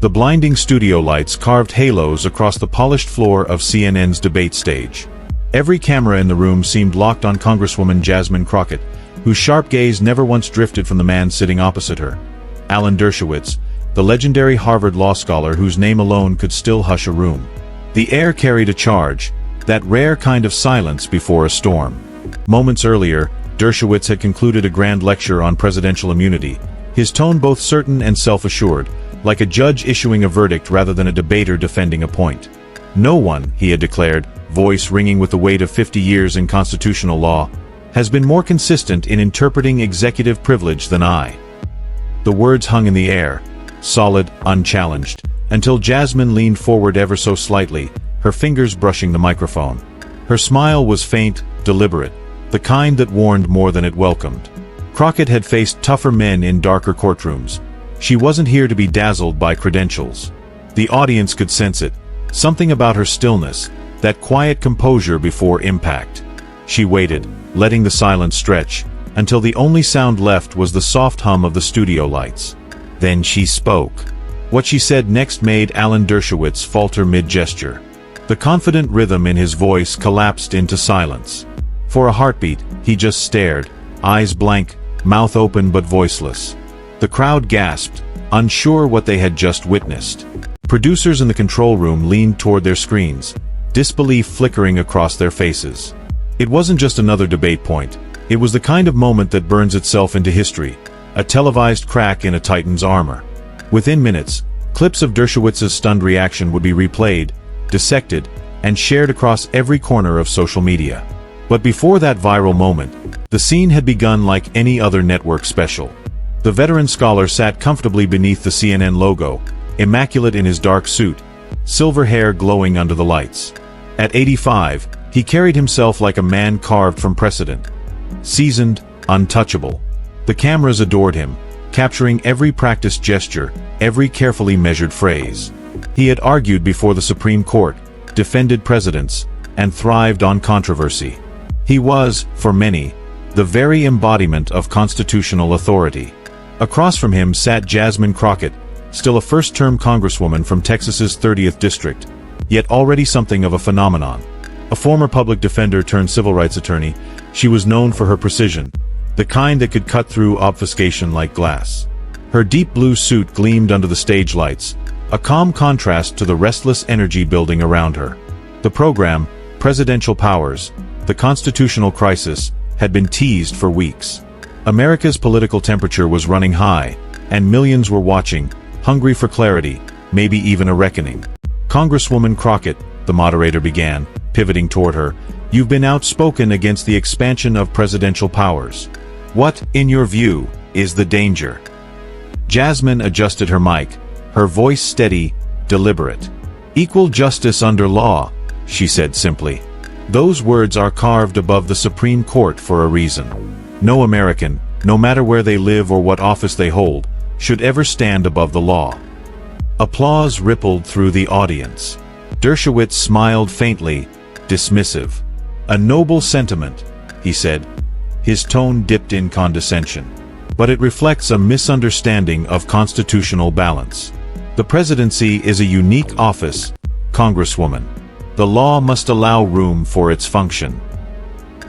The blinding studio lights carved halos across the polished floor of CNN's debate stage. Every camera in the room seemed locked on Congresswoman Jasmine Crockett, whose sharp gaze never once drifted from the man sitting opposite her. Alan Dershowitz, the legendary Harvard law scholar whose name alone could still hush a room. The air carried a charge, that rare kind of silence before a storm. Moments earlier, Dershowitz had concluded a grand lecture on presidential immunity, his tone both certain and self-assured, like a judge issuing a verdict rather than a debater defending a point. No one, he had declared, voice ringing with the weight of 50 years in constitutional law, has been more consistent in interpreting executive privilege than I. The words hung in the air, solid, unchallenged, until Jasmine leaned forward ever so slightly, her fingers brushing the microphone. Her smile was faint, deliberate, the kind that warned more than it welcomed. Crockett had faced tougher men in darker courtrooms. She wasn't here to be dazzled by credentials. The audience could sense it, something about her stillness, that quiet composure before impact. She waited, letting the silence stretch, until the only sound left was the soft hum of the studio lights. Then she spoke. What she said next made Alan Dershowitz falter mid-gesture. The confident rhythm in his voice collapsed into silence. For a heartbeat, he just stared, eyes blank, mouth open but voiceless. The crowd gasped, unsure what they had just witnessed. Producers in the control room leaned toward their screens, disbelief flickering across their faces. It wasn't just another debate point. It was the kind of moment that burns itself into history, a televised crack in a titan's armor. Within minutes, clips of Dershowitz's stunned reaction would be replayed, dissected, and shared across every corner of social media. But before that viral moment, the scene had begun like any other network special. The veteran scholar sat comfortably beneath the CNN logo, immaculate in his dark suit, silver hair glowing under the lights. At 85, he carried himself like a man carved from precedent. Seasoned, untouchable. The cameras adored him, capturing every practiced gesture, every carefully measured phrase. He had argued before the Supreme Court, defended presidents, and thrived on controversy. He was, for many, the very embodiment of constitutional authority. Across from him sat Jasmine Crockett, still a first-term congresswoman from Texas's 30th district, yet already something of a phenomenon. A former public defender turned civil rights attorney, she was known for her precision, the kind that could cut through obfuscation like glass. Her deep blue suit gleamed under the stage lights, a calm contrast to the restless energy building around her. The program, Presidential Powers, the Constitutional Crisis, had been teased for weeks. America's political temperature was running high, and millions were watching, hungry for clarity, maybe even a reckoning. Congresswoman Crockett, the moderator began, pivoting toward her, you've been outspoken against the expansion of presidential powers. What, in your view, is the danger? Jasmine adjusted her mic, her voice steady, deliberate. Equal justice under law, she said simply. Those words are carved above the Supreme Court for a reason. No American, no matter where they live or what office they hold, should ever stand above the law. Applause rippled through the audience. Dershowitz smiled faintly, dismissive. A noble sentiment, he said. His tone dipped in condescension. But it reflects a misunderstanding of constitutional balance. The presidency is a unique office, Congresswoman. The law must allow room for its function.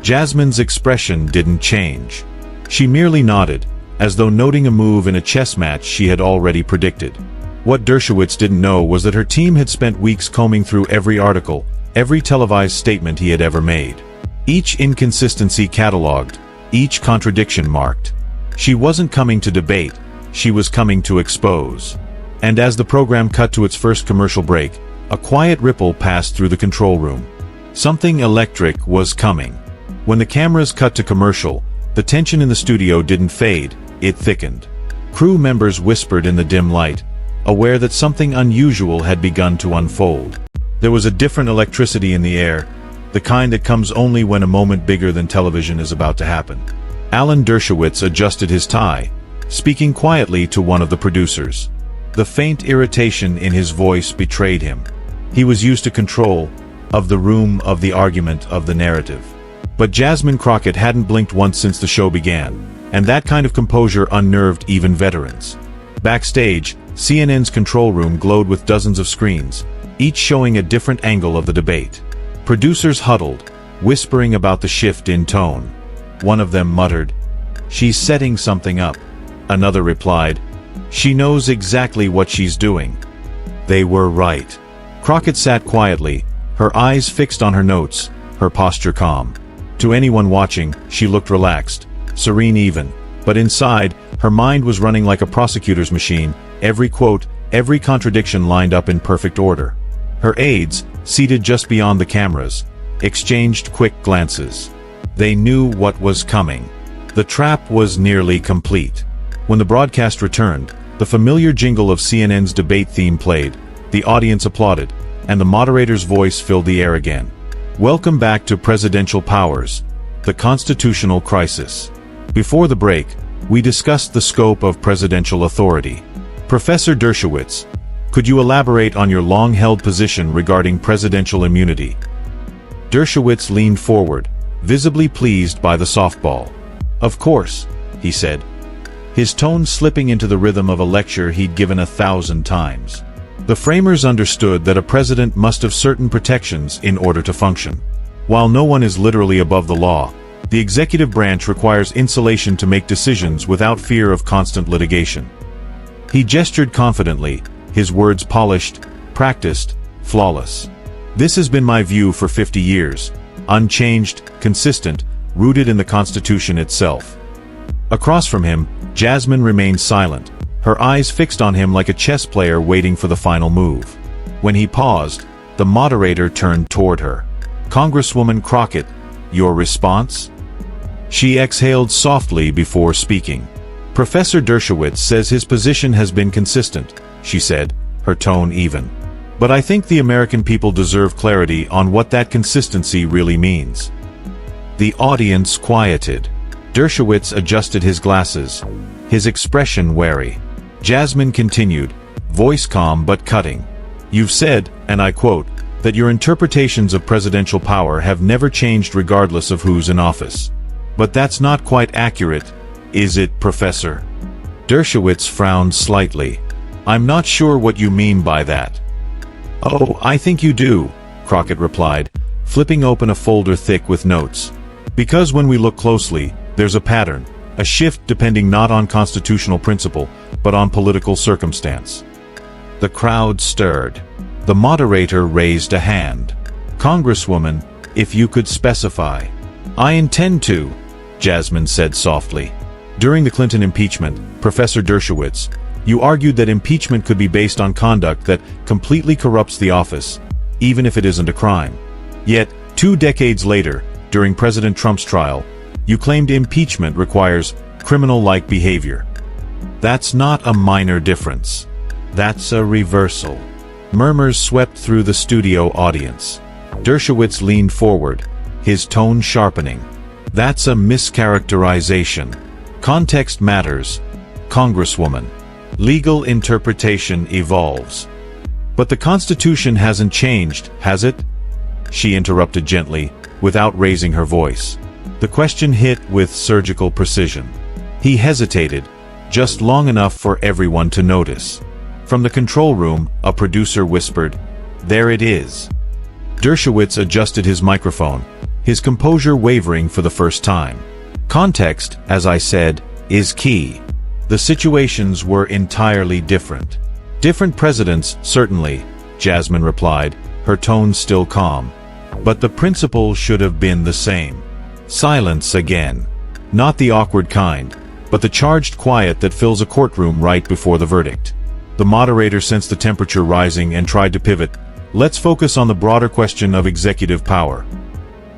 Jasmine's expression didn't change. She merely nodded, as though noting a move in a chess match she had already predicted. What Dershowitz didn't know was that her team had spent weeks combing through every article, every televised statement he had ever made. Each inconsistency catalogued, each contradiction marked. She wasn't coming to debate, she was coming to expose. And as the program cut to its first commercial break, a quiet ripple passed through the control room. Something electric was coming. When the cameras cut to commercial, the tension in the studio didn't fade, it thickened. Crew members whispered in the dim light, aware that something unusual had begun to unfold. There was a different electricity in the air, the kind that comes only when a moment bigger than television is about to happen. Alan Dershowitz adjusted his tie, speaking quietly to one of the producers. The faint irritation in his voice betrayed him. He was used to control, of the room, of the argument, of the narrative. But Jasmine Crockett hadn't blinked once since the show began, and that kind of composure unnerved even veterans. Backstage, CNN's control room glowed with dozens of screens, each showing a different angle of the debate. Producers huddled, whispering about the shift in tone. One of them muttered, "She's setting something up." Another replied, "She knows exactly what she's doing." They were right. Crockett sat quietly, her eyes fixed on her notes, her posture calm. To anyone watching, she looked relaxed, serene even, but inside, her mind was running like a prosecutor's machine, every quote, every contradiction lined up in perfect order. Her aides, seated just beyond the cameras, exchanged quick glances. They knew what was coming. The trap was nearly complete. When the broadcast returned, the familiar jingle of CNN's debate theme played, the audience applauded, and the moderator's voice filled the air again. Welcome back to Presidential Powers, the Constitutional Crisis. Before the break, we discussed the scope of presidential authority. Professor Dershowitz, could you elaborate on your long-held position regarding presidential immunity? Dershowitz leaned forward, visibly pleased by the softball. Of course, he said, his tone slipping into the rhythm of a lecture he'd given 1,000 times. The framers understood that a president must have certain protections in order to function. While no one is literally above the law, the executive branch requires insulation to make decisions without fear of constant litigation. He gestured confidently, his words polished, practiced, flawless. This has been my view for 50 years, unchanged, consistent, rooted in the Constitution itself. Across from him, Jasmine remained silent, her eyes fixed on him like a chess player waiting for the final move. When he paused, the moderator turned toward her. "Congresswoman Crockett, your response?" She exhaled softly before speaking. "Professor Dershowitz says his position has been consistent," she said, her tone even. "But I think the American people deserve clarity on what that consistency really means." The audience quieted. Dershowitz adjusted his glasses, his expression wary. Jasmine continued, voice calm but cutting. "You've said, and I quote, that your interpretations of presidential power have never changed regardless of who's in office. But that's not quite accurate, is it, Professor?" Dershowitz frowned slightly. "I'm not sure what you mean by that." "Oh, I think you do," Crockett replied, flipping open a folder thick with notes. "Because when we look closely, there's a pattern, a shift depending not on constitutional principle, but on political circumstance." The crowd stirred. The moderator raised a hand. "Congresswoman, if you could specify." "I intend to," Jasmine said softly. "During the Clinton impeachment, Professor Dershowitz, you argued that impeachment could be based on conduct that completely corrupts the office, even if it isn't a crime. Yet, 2 decades later, during President Trump's trial, you claimed impeachment requires criminal-like behavior. That's not a minor difference. That's a reversal." Murmurs swept through the studio audience. Dershowitz leaned forward, his tone sharpening. "That's a mischaracterization. Context matters, Congresswoman. Legal interpretation evolves." "But the Constitution hasn't changed, has it?" she interrupted gently, without raising her voice. The question hit with surgical precision. He hesitated, just long enough for everyone to notice. From the control room, a producer whispered, "There it is." Dershowitz adjusted his microphone, his composure wavering for the first time. "Context, as I said, is key. The situations were entirely different." "Different presidents, certainly," Jasmine replied, her tone still calm. "But the principle should have been the same." Silence again. Not the awkward kind, but the charged quiet that fills a courtroom right before the verdict. The moderator sensed the temperature rising and tried to pivot. "Let's focus on the broader question of executive power."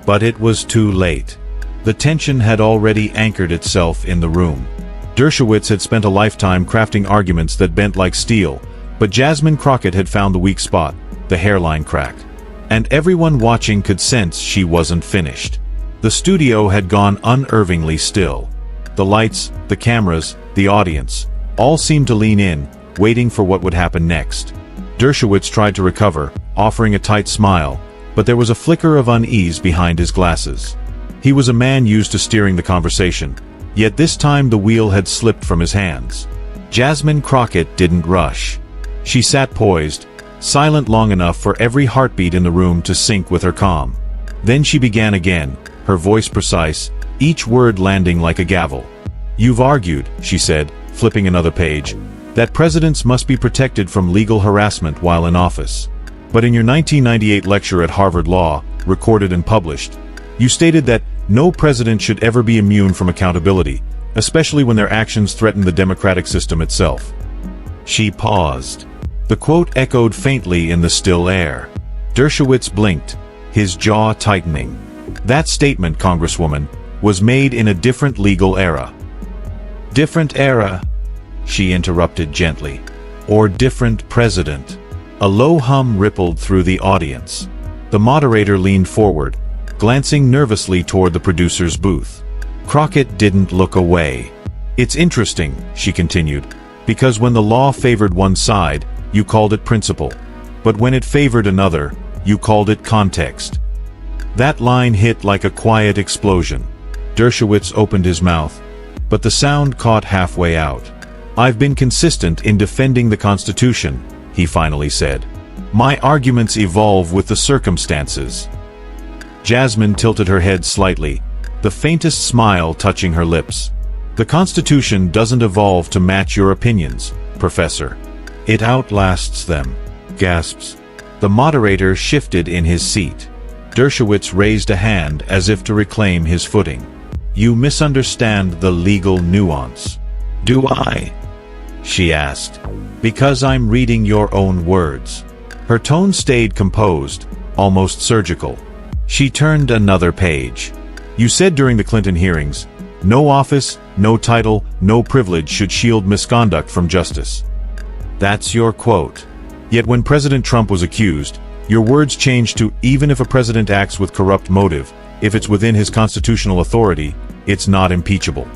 But it was too late. The tension had already anchored itself in the room. Dershowitz had spent a lifetime crafting arguments that bent like steel, but Jasmine Crockett had found the weak spot, the hairline crack. And everyone watching could sense she wasn't finished. The studio had gone unervingly still. The lights, the cameras, the audience, all seemed to lean in, waiting for what would happen next. Dershowitz tried to recover, offering a tight smile, but there was a flicker of unease behind his glasses. He was a man used to steering the conversation, yet this time the wheel had slipped from his hands. Jasmine Crockett didn't rush. She sat poised, silent long enough for every heartbeat in the room to sync with her calm. Then she began again, her voice precise, each word landing like a gavel. "You've argued," she said, flipping another page, "that presidents must be protected from legal harassment while in office. But in your 1998 lecture at Harvard Law, recorded and published, you stated that no president should ever be immune from accountability, especially when their actions threaten the democratic system itself." She paused. The quote echoed faintly in the still air. Dershowitz blinked, his jaw tightening. "That statement, Congresswoman, was made in a different legal era." "Different era?" she interrupted gently. "Or different president?" A low hum rippled through the audience. The moderator leaned forward, glancing nervously toward the producer's booth. Crockett didn't look away. "It's interesting," she continued, "because when the law favored one side, you called it principle. But when it favored another, you called it context." That line hit like a quiet explosion. Dershowitz opened his mouth, but the sound caught halfway out. "I've been consistent in defending the Constitution," he finally said. "My arguments evolve with the circumstances." Jasmine tilted her head slightly, the faintest smile touching her lips. "The Constitution doesn't evolve to match your opinions, Professor. It outlasts them." Gasps. The moderator shifted in his seat. Dershowitz raised a hand as if to reclaim his footing. "You misunderstand the legal nuance." "Do I?" she asked. "Because I'm reading your own words." Her tone stayed composed, almost surgical. She turned another page. "You said during the Clinton hearings, no office, no title, no privilege should shield misconduct from justice." That's your quote. Yet when President Trump was accused, your words changed to "even if a president acts with corrupt motive, if it's within his constitutional authority, it's not impeachable."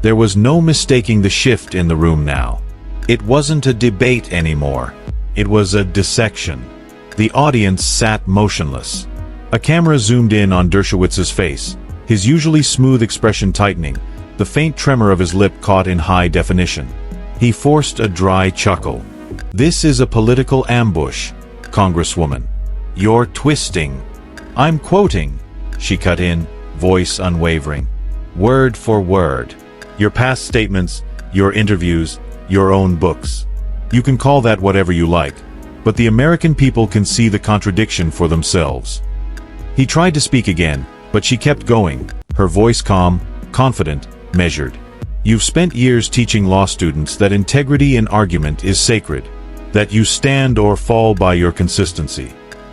There was no mistaking the shift in the room now. It wasn't a debate anymore. It was a dissection. The audience sat motionless. A camera zoomed in on Dershowitz's face, his usually smooth expression tightening, the faint tremor of his lip caught in high definition. He forced a dry chuckle. "This is a political ambush, Congresswoman. You're twisting." "I'm quoting," she cut in, voice unwavering. "Word for word. Your past statements, your interviews, your own books. You can call that whatever you like, but the American people can see the contradiction for themselves." He tried to speak again, but she kept going, her voice calm, confident, measured. "You've spent years teaching law students that integrity in argument is sacred, that you stand or fall by your consistency.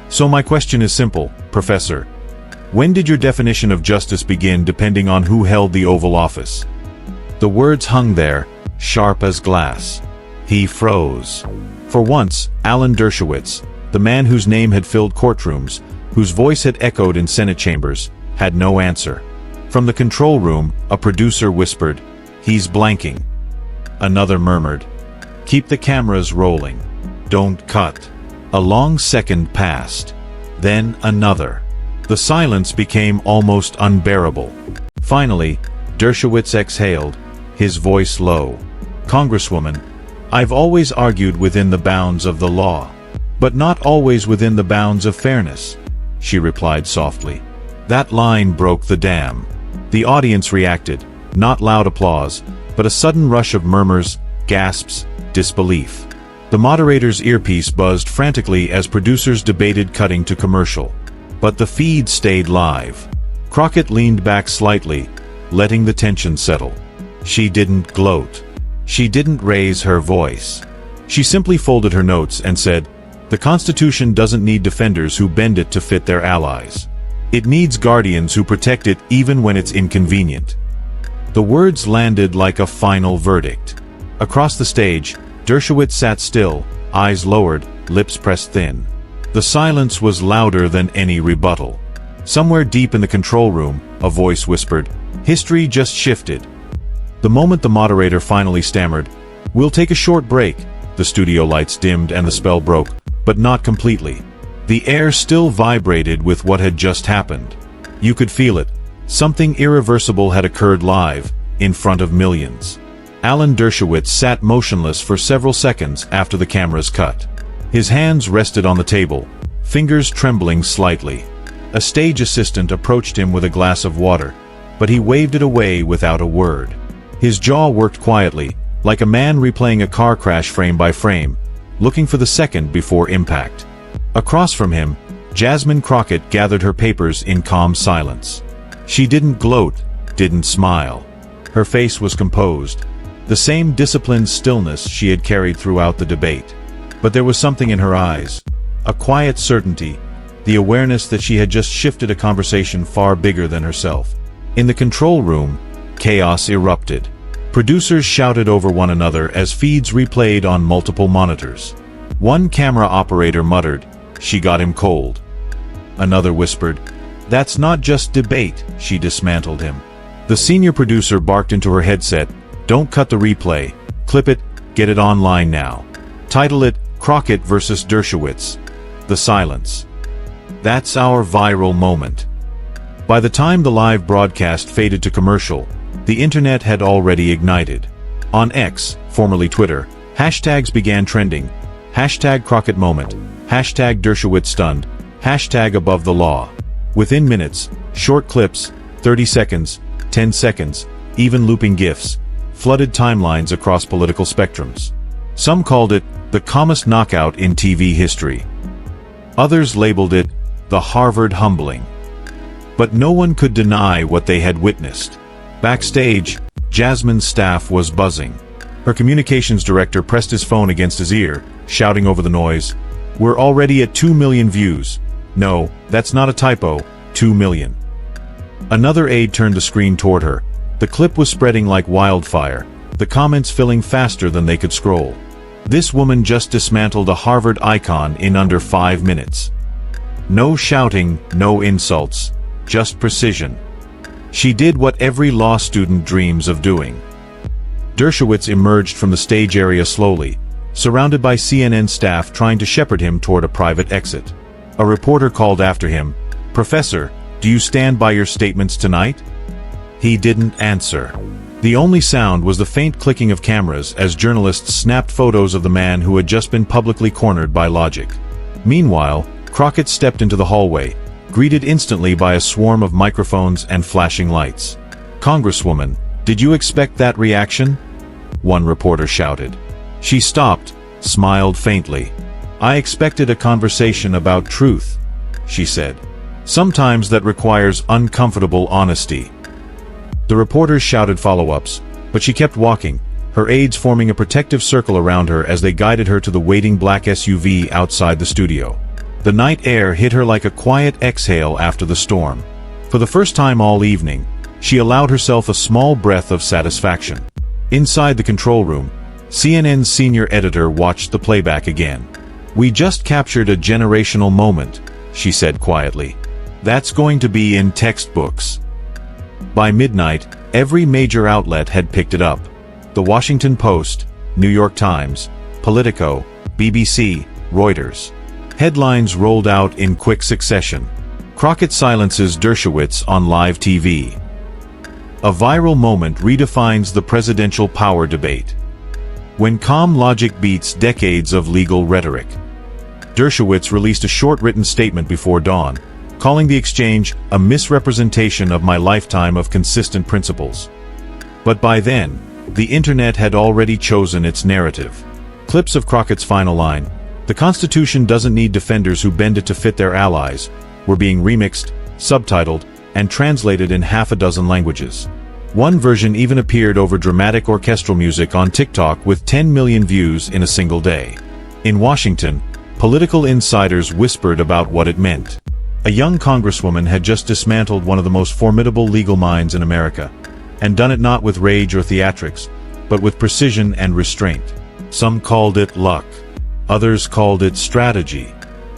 So my question is simple, Professor. When did your definition of justice begin depending on who held the Oval Office?" The words hung there, sharp as glass. He froze. For once, Alan Dershowitz, the man whose name had filled courtrooms, whose voice had echoed in Senate chambers, had no answer. From the control room, a producer whispered, "He's blanking." Another murmured, "Keep the cameras rolling. Don't cut." A long second passed. Then another. The silence became almost unbearable. Finally, Dershowitz exhaled, his voice low. "Congresswoman, I've always argued within the bounds of the law, but not always within the bounds of fairness," she replied softly. That line broke the dam. The audience reacted, not loud applause, but a sudden rush of murmurs, gasps, disbelief. The moderator's earpiece buzzed frantically as producers debated cutting to commercial. But the feed stayed live. Crockett leaned back slightly, letting the tension settle. She didn't gloat. She didn't raise her voice. She simply folded her notes and said, "The Constitution doesn't need defenders who bend it to fit their allies. It needs guardians who protect it even when it's inconvenient." The words landed like a final verdict. Across the stage, Dershowitz sat still, eyes lowered, lips pressed thin. The silence was louder than any rebuttal. Somewhere deep in the control room, a voice whispered, "History just shifted." The moment the moderator finally stammered, "We'll take a short break," the studio lights dimmed and the spell broke, but not completely. The air still vibrated with what had just happened. You could feel it. Something irreversible had occurred live, in front of millions. Alan Dershowitz sat motionless for several seconds after the cameras cut. His hands rested on the table, fingers trembling slightly. A stage assistant approached him with a glass of water, but he waved it away without a word. His jaw worked quietly, like a man replaying a car crash frame by frame, looking for the second before impact. Across from him, Jasmine Crockett gathered her papers in calm silence. She didn't gloat, didn't smile. Her face was composed, the same disciplined stillness she had carried throughout the debate. But there was something in her eyes, a quiet certainty, the awareness that she had just shifted a conversation far bigger than herself. In the control room, chaos erupted. Producers shouted over one another as feeds replayed on multiple monitors. One camera operator muttered, "She got him cold." Another whispered, "That's not just debate," she dismantled him. The senior producer barked into her headset, "Don't cut the replay, clip it, get it online now. Title it, Crockett versus Dershowitz." The silence. That's our viral moment. By the time the live broadcast faded to commercial, the internet had already ignited. On X, formerly Twitter, hashtags began trending. Hashtag Crockett moment, hashtag Dershowitz stunned, hashtag above the law. Within minutes, short clips, 30 seconds, 10 seconds, even looping GIFs, flooded timelines across political spectrums. Some called it the calmest knockout in TV history. Others labeled it the Harvard humbling. But no one could deny what they had witnessed. Backstage, Jasmine's staff was buzzing. Her communications director pressed his phone against his ear, shouting over the noise, "We're already at 2 million views. No, that's not a typo, 2 million. Another aide turned the screen toward her. The clip was spreading like wildfire, the comments filling faster than they could scroll. This woman just dismantled a Harvard icon in under 5 minutes. No shouting, no insults, just precision. She did what every law student dreams of doing. Dershowitz emerged from the stage area slowly, surrounded by CNN staff trying to shepherd him toward a private exit. A reporter called after him, "Professor, do you stand by your statements tonight?" He didn't answer. The only sound was the faint clicking of cameras as journalists snapped photos of the man who had just been publicly cornered by logic. Meanwhile, Crockett stepped into the hallway, greeted instantly by a swarm of microphones and flashing lights. "Congresswoman, did you expect that reaction?" one reporter shouted. She stopped, smiled faintly. "I expected a conversation about truth," she said. "Sometimes that requires uncomfortable honesty." The reporters shouted follow-ups, but she kept walking, her aides forming a protective circle around her as they guided her to the waiting black SUV outside the studio. The night air hit her like a quiet exhale after the storm. For the first time all evening, she allowed herself a small breath of satisfaction. Inside the control room, CNN's senior editor watched the playback again. "We just captured a generational moment," she said quietly. "That's going to be in textbooks." By midnight, every major outlet had picked it up. The Washington Post, New York Times, Politico, BBC, Reuters. Headlines rolled out in quick succession. Crockett silences Dershowitz on live TV. A viral moment redefines the presidential power debate. When calm logic beats decades of legal rhetoric. Dershowitz released a short written statement before dawn, calling the exchange a misrepresentation of my lifetime of consistent principles. But by then, the internet had already chosen its narrative. Clips of Crockett's final line, "The Constitution doesn't need defenders who bend it to fit their allies," were being remixed, subtitled, and translated in half a dozen languages. One version even appeared over dramatic orchestral music on TikTok with 10 million views in a single day. In Washington, political insiders whispered about what it meant. A young congresswoman had just dismantled one of the most formidable legal minds in America, and done it not with rage or theatrics, but with precision and restraint. Some called it luck. Others called it strategy.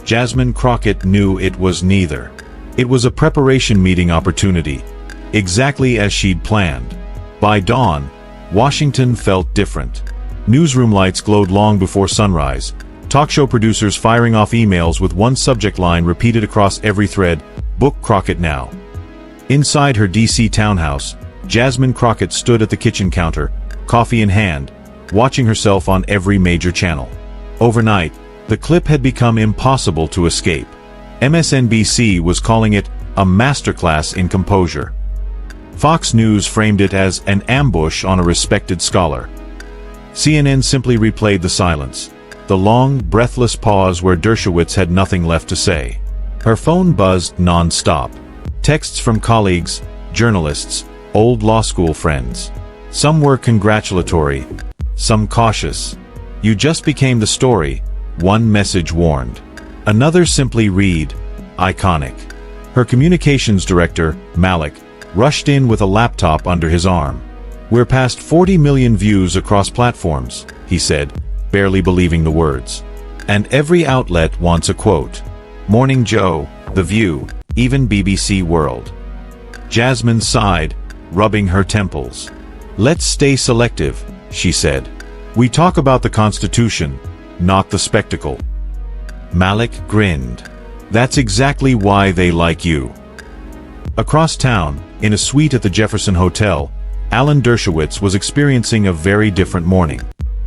Jasmine Crockett knew it was neither. It was a preparation meeting opportunity, exactly as she'd planned. By dawn, Washington felt different. Newsroom lights glowed long before sunrise, talk show producers firing off emails with one subject line repeated across every thread, "Book Crockett now." Inside her DC townhouse, Jasmine Crockett stood at the kitchen counter, coffee in hand, watching herself on every major channel. Overnight, the clip had become impossible to escape. MSNBC was calling it a masterclass in composure. Fox News framed it as an ambush on a respected scholar. CNN simply replayed the silence, the long, breathless pause where Dershowitz had nothing left to say. Her phone buzzed non-stop. Texts from colleagues, journalists, old law school friends. Some were congratulatory, some cautious. "You just became the story," one message warned. Another simply read, "Iconic." Her communications director, Malik, rushed in with a laptop under his arm. "We're past 40 million views across platforms," he said, barely believing the words. "And every outlet wants a quote. Morning Joe, The View, even BBC World." Jasmine sighed, rubbing her temples. "Let's stay selective," she said. "We talk about the Constitution, not the spectacle." Malik grinned. "That's exactly why they like you." Across town, in a suite at the Jefferson Hotel, Alan Dershowitz was experiencing a very different morning.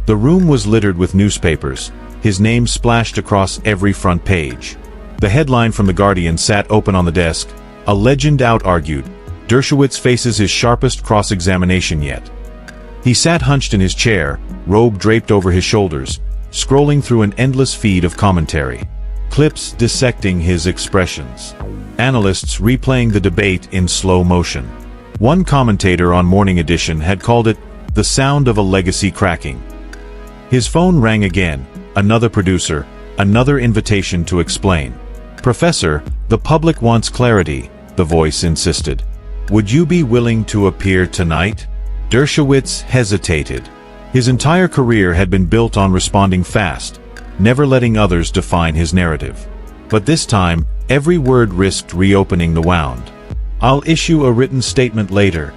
The room was littered with newspapers, his name splashed across every front page. The headline from The Guardian sat open on the desk, "A legend out-argued. Dershowitz faces his sharpest cross-examination yet." He sat hunched in his chair, robe draped over his shoulders, scrolling through an endless feed of commentary. Clips dissecting his expressions. Analysts replaying the debate in slow motion. One commentator on Morning Edition had called it the sound of a legacy cracking. His phone rang again, another producer, another invitation to explain. "Professor, the public wants clarity," the voice insisted. "Would you be willing to appear tonight?" Dershowitz hesitated. His entire career had been built on responding fast, never letting others define his narrative. But this time, every word risked reopening the wound. "I'll issue a written statement later,"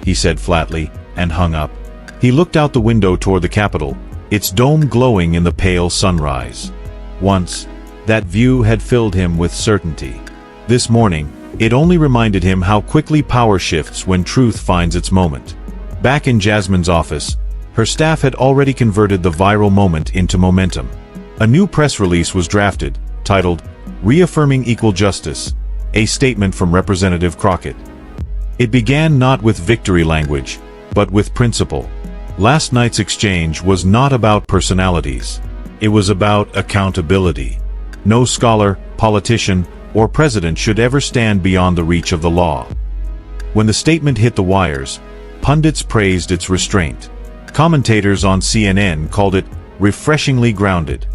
he said flatly, and hung up. He looked out the window toward the Capitol, its dome glowing in the pale sunrise. Once, that view had filled him with certainty. This morning, it only reminded him how quickly power shifts when truth finds its moment. Back in Jasmine's office, her staff had already converted the viral moment into momentum. A new press release was drafted, titled, "Reaffirming Equal Justice," a statement from Representative Crockett. It began not with victory language, but with principle. Last night's exchange was not about personalities. It was about accountability. No scholar, politician, or president should ever stand beyond the reach of the law. When the statement hit the wires, pundits praised its restraint. Commentators on CNN called it refreshingly grounded.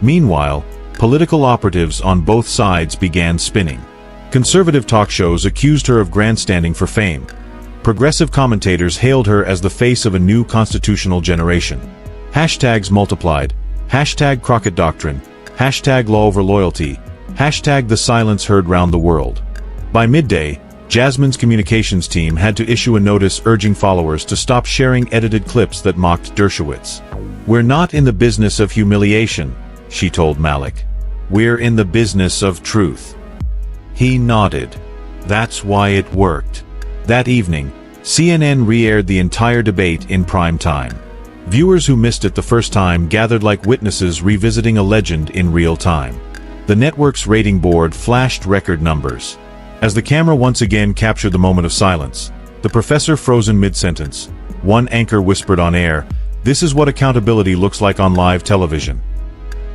Meanwhile, political operatives on both sides began spinning. Conservative talk shows accused her of grandstanding for fame. Progressive commentators hailed her as the face of a new constitutional generation. Hashtags multiplied. Hashtag Crockett Doctrine. Hashtag Law over Loyalty. Hashtag the silence heard round the world. By midday, Jasmine's communications team had to issue a notice urging followers to stop sharing edited clips that mocked Dershowitz. "We're not in the business of humiliation," she told Malik. "We're in the business of truth." He nodded. That's why it worked. That evening, CNN re-aired the entire debate in prime time. Viewers who missed it the first time gathered like witnesses revisiting a legend in real time. The network's rating board flashed record numbers. As the camera once again captured the moment of silence, the professor frozen mid-sentence. One anchor whispered on air, "This is what accountability looks like on live television."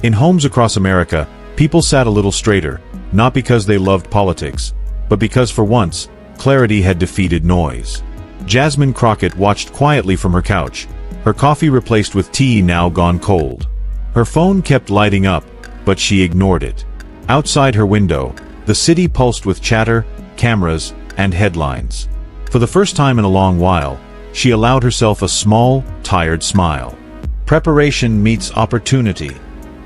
In homes across America, people sat a little straighter, not because they loved politics, but because for once, clarity had defeated noise. Jasmine Crockett watched quietly from her couch, her coffee replaced with tea now gone cold. Her phone kept lighting up, but she ignored it. Outside her window, the city pulsed with chatter, cameras, and headlines. For the first time in a long while, she allowed herself a small, tired smile. "Preparation meets opportunity,"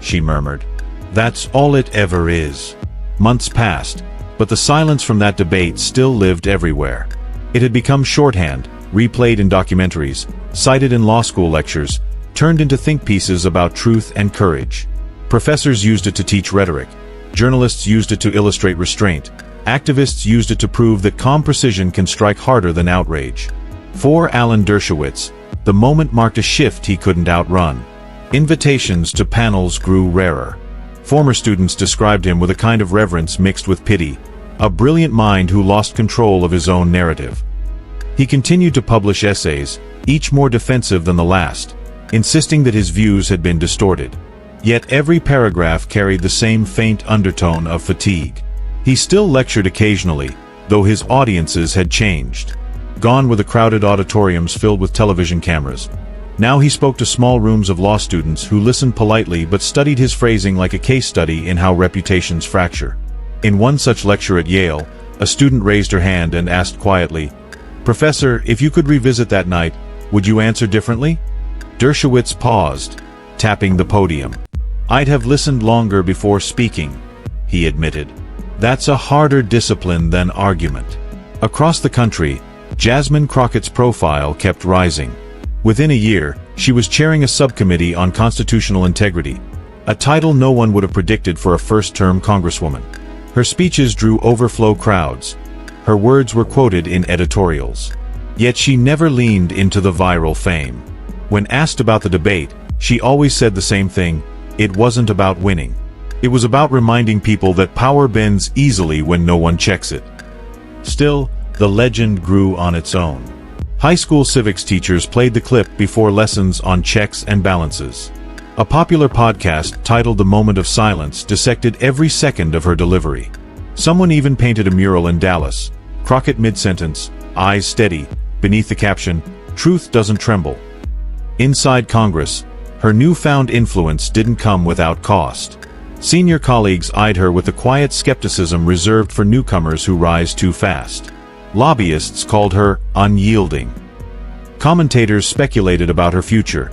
she murmured. "That's all it ever is." Months passed, but the silence from that debate still lived everywhere. It had become shorthand, replayed in documentaries, cited in law school lectures, turned into think pieces about truth and courage. Professors used it to teach rhetoric. Journalists used it to illustrate restraint. Activists used it to prove that calm precision can strike harder than outrage. For Alan Dershowitz, The moment marked a shift he couldn't outrun. Invitations to panels grew rarer. Former students described him with a kind of reverence mixed with pity, a brilliant mind who lost control of his own narrative. He continued to publish essays, each more defensive than the last, insisting that his views had been distorted. Yet every paragraph carried the same faint undertone of fatigue. He still lectured occasionally, though his audiences had changed. Gone were the crowded auditoriums filled with television cameras. Now he spoke to small rooms of law students who listened politely but studied his phrasing like a case study in how reputations fracture. In one such lecture at Yale, a student raised her hand and asked quietly, "Professor, if you could revisit that night, would you answer differently?" Dershowitz paused, tapping the podium. "I'd have listened longer before speaking," he admitted. "That's a harder discipline than argument." Across the country, Jasmine Crockett's profile kept rising. Within a year, she was chairing a subcommittee on constitutional integrity, a title no one would have predicted for a first-term congresswoman. Her speeches drew overflow crowds. Her words were quoted in editorials. Yet she never leaned into the viral fame. When asked about the debate, she always said the same thing: it wasn't about winning. It was about reminding people that power bends easily when no one checks it. Still, the legend grew on its own. High school civics teachers played the clip before lessons on checks and balances. A popular podcast titled The Moment of Silence dissected every second of her delivery. Someone even painted a mural in Dallas, Crockett mid-sentence, eyes steady, beneath the caption, "Truth doesn't tremble." Inside Congress, her newfound influence didn't come without cost. Senior colleagues eyed her with the quiet skepticism reserved for newcomers who rise too fast. Lobbyists called her unyielding. Commentators speculated about her future.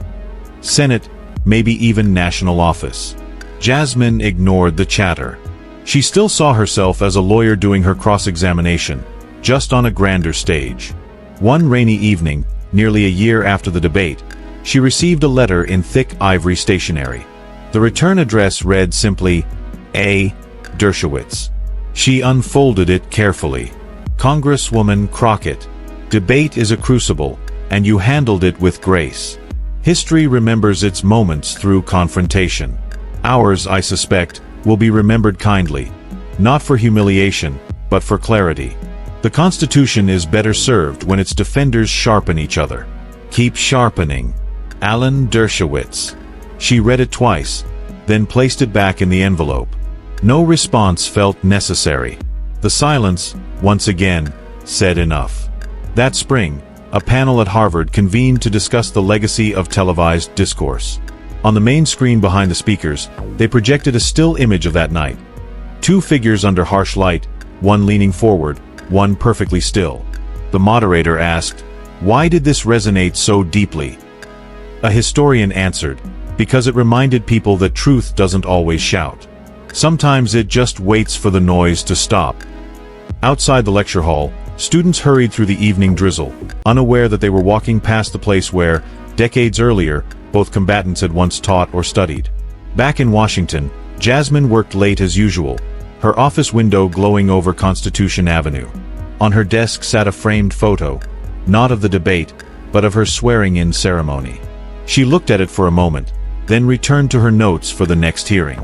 Senate, maybe even national office. Jasmine ignored the chatter. She still saw herself as a lawyer doing her cross-examination, just on a grander stage. One rainy evening, nearly a year after the debate, she received a letter in thick ivory stationery. The return address read simply, A. Dershowitz. She unfolded it carefully. Congresswoman Crockett, debate is a crucible, and you handled it with grace. History remembers its moments through confrontation. Ours, I suspect, will be remembered kindly, not for humiliation, but for clarity. The Constitution is better served when its defenders sharpen each other. Keep sharpening. Alan Dershowitz. She read it twice, then placed it back in the envelope. No response felt necessary. The silence, once again, said enough. That spring, a panel at Harvard convened to discuss the legacy of televised discourse. On the main screen behind the speakers, they projected a still image of that night. Two figures under harsh light, one leaning forward, one perfectly still. The moderator asked, "Why did this resonate so deeply?" A historian answered, "Because it reminded people that truth doesn't always shout. Sometimes it just waits for the noise to stop." Outside the lecture hall, students hurried through the evening drizzle, unaware that they were walking past the place where, decades earlier, both combatants had once taught or studied. Back in Washington, Jasmine worked late as usual, her office window glowing over Constitution Avenue. On her desk sat a framed photo, not of the debate, but of her swearing-in ceremony. She looked at it for a moment, then returned to her notes for the next hearing.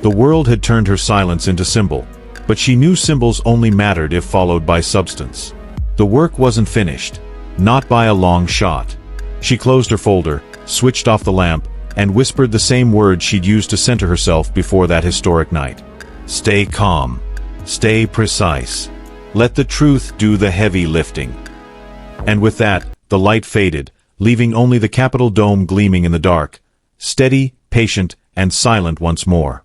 The world had turned her silence into symbol, but she knew symbols only mattered if followed by substance. The work wasn't finished, not by a long shot. She closed her folder, switched off the lamp, and whispered the same words she'd used to center herself before that historic night. "Stay calm. Stay precise. Let the truth do the heavy lifting." And with that, the light faded, leaving only the Capitol dome gleaming in the dark, steady, patient, and silent once more.